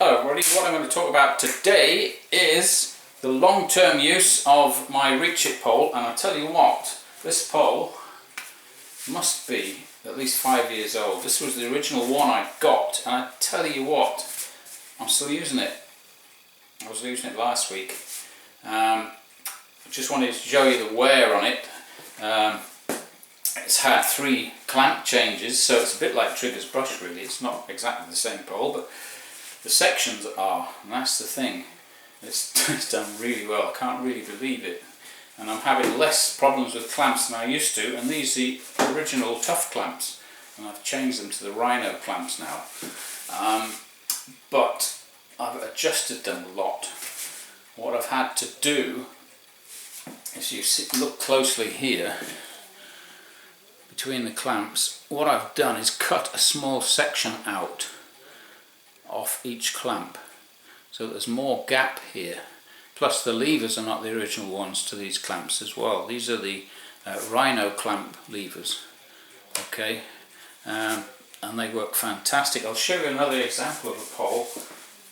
Hello everybody, what I'm going to talk about today is the long-term use of my Reach-iT pole, and I tell you what, this pole must be at least 5 years old. This was the original one I got, and I tell you what, I'm still using it. I was using it last week. I just wanted to show you the wear on it. It's had 3 clamp changes, so it's a bit like Trigger's brush really. It's not exactly the same pole, but the sections are, and that's the thing. It's done really well. I can't really believe it. And I'm having less problems with clamps than I used to, and these are the original tough clamps, and I've changed them to the Rhino clamps now. But I've adjusted them a lot. What I've had to do is, you look closely here between the clamps, what I've done is cut a small section out off each clamp so there's more gap here. Plus the levers are not the original ones to these clamps as well. These are the Rhino clamp levers, okay, and they work fantastic. I'll show you another example of a pole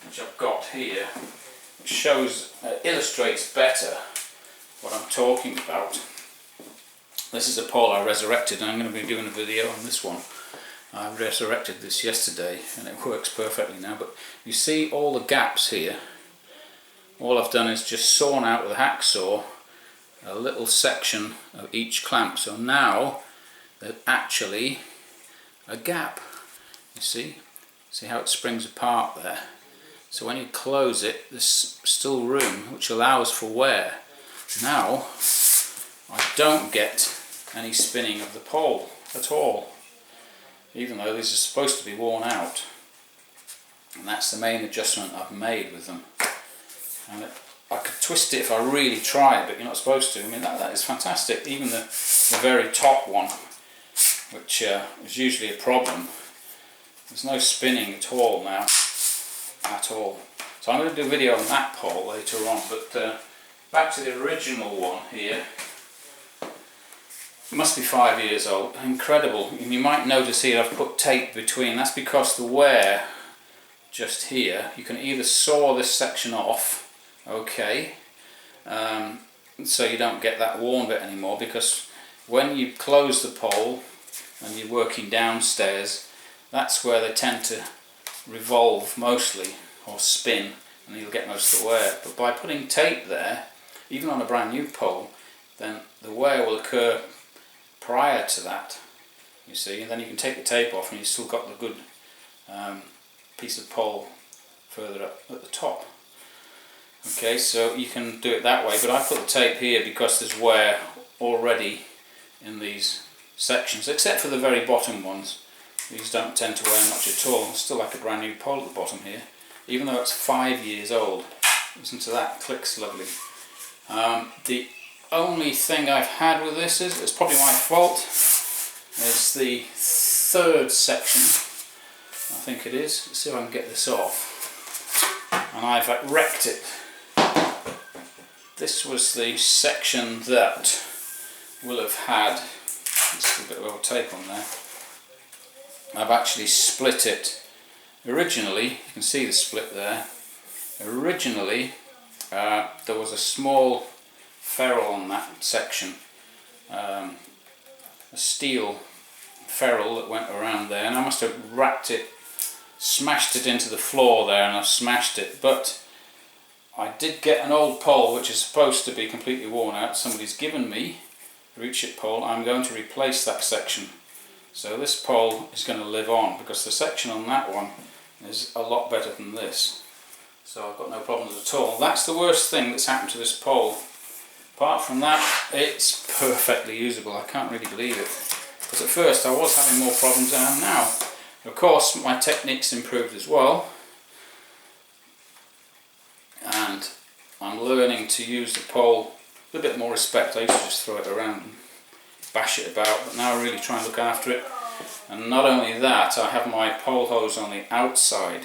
which I've got here, which shows, illustrates better what I'm talking about. This is a pole I resurrected, and I'm going to be doing a video on this one. I resurrected this yesterday and it works perfectly now, but you see all the gaps here. All I've done is just sawn out with a hacksaw a little section of each clamp, so now there's actually a gap. You see how it springs apart there? So when you close it, there's still room, which allows for wear. Now I don't get any spinning of the pole at all, even though these are supposed to be worn out, and that's the main adjustment I've made with them. And I could twist it if I really tried, but you're not supposed to. I mean, that is fantastic. Even the very top one, which is usually a problem, there's no spinning at all now, at all. So I'm going to do a video on that pole later on, but back to the original one here. It must be 5 years old. Incredible. And you might notice here I've put tape between. That's because the wear just here, you can either saw this section off, okay, so you don't get that worn bit anymore, because when you close the pole and you're working downstairs, that's where they tend to revolve mostly, or spin, and you'll get most of the wear. But by putting tape there, even on a brand new pole, then the wear will occur prior to that, you see, and then you can take the tape off and you've still got the good piece of pole further up at the top. Okay, so you can do it that way, but I put the tape here because there's wear already in these sections, except for the very bottom ones. These don't tend to wear much at all. It's still like a brand new pole at the bottom here, even though it's 5 years old. Listen to that, clicks lovely. The only thing I've had with this is, it's probably my fault, is the third section, I think it is. Let's see if I can get this off. And I've wrecked it. This was the section that will have had, there's a bit of old tape on there. I've actually split it. Originally, you can see the split there. Originally, there was a small ferrule on that section, a steel ferrule that went around there, and I must have wrapped it, smashed it into the floor there, and I smashed it. But I did get an old pole which is supposed to be completely worn out. Somebody's given me a Reach-iT pole. I'm going to replace that section, so this pole is going to live on, because the section on that one is a lot better than this, so I've got no problems at all. That's the worst thing that's happened to this pole. Apart from that, it's perfectly usable. I can't really believe it, because at first I was having more problems than I am now. Of course, my technique's improved as well, and I'm learning to use the pole with a bit more respect. I used to just throw it around and bash it about, but now I really try and look after it. And not only that, I have my pole hose on the outside,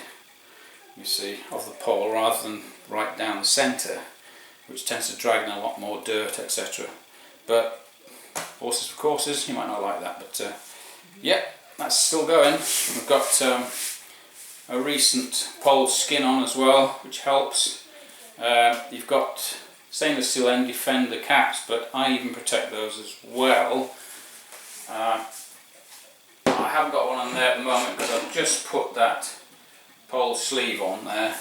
you see, of the pole, rather than right down the centre, which tends to drag in a lot more dirt, etc. But horses for courses, you might not like that, but yeah, that's still going. We've got a recent pole skin on as well, which helps. You've got stainless steel end defender caps, but I even protect those as well. I haven't got one on there at the moment because I've just put that pole sleeve on there,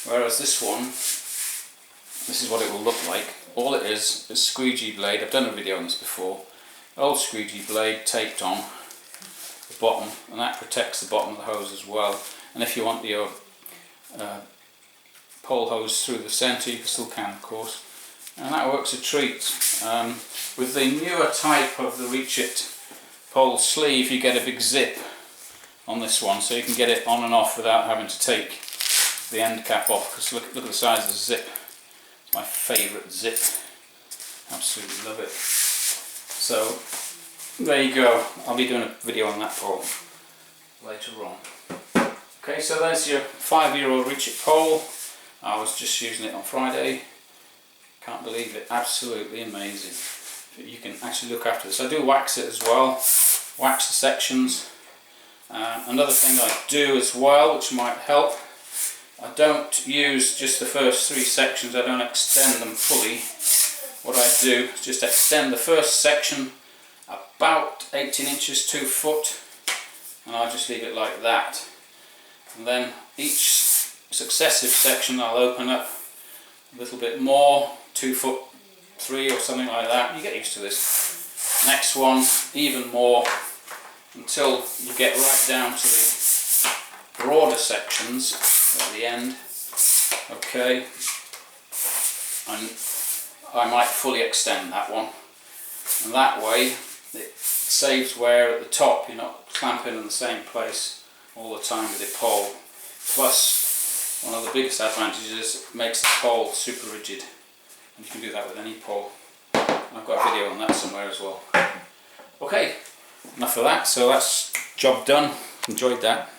whereas this one, this is what it will look like. All it is squeegee blade. I've done a video on this before. Old squeegee blade taped on the bottom, and that protects the bottom of the hose as well. And if you want your pole hose through the centre, you still can, of course, and that works a treat. With the newer type of the Reach-iT pole sleeve, you get a big zip on this one, so you can get it on and off without having to take the end cap off. Because look at the size of the zip. It's my favourite zip. Absolutely love it. So there you go. I'll be doing a video on that pole later on. Okay, so there's your 5-year-old Reach-iT pole. I was just using it on Friday. Can't believe it. Absolutely amazing. You can actually look after this. I do wax it as well. Wax the sections. Another thing I do as well, which might help, I don't use just the first 3 sections. I don't extend them fully. What I do is just extend the first section about 18 inches, 2 foot, and I'll just leave it like that. And then each successive section I'll open up a little bit more, 2 foot 3 or something like that. You get used to this. Next one, even more, until you get right down to the broader sections at the end. Okay, and I might fully extend that one, and that way it saves wear at the top. You're not clamping in the same place all the time with your pole. Plus, one of the biggest advantages is it makes the pole super rigid, and you can do that with any pole. I've got a video on that somewhere as well. Okay, enough of that. So that's job done. Enjoyed that.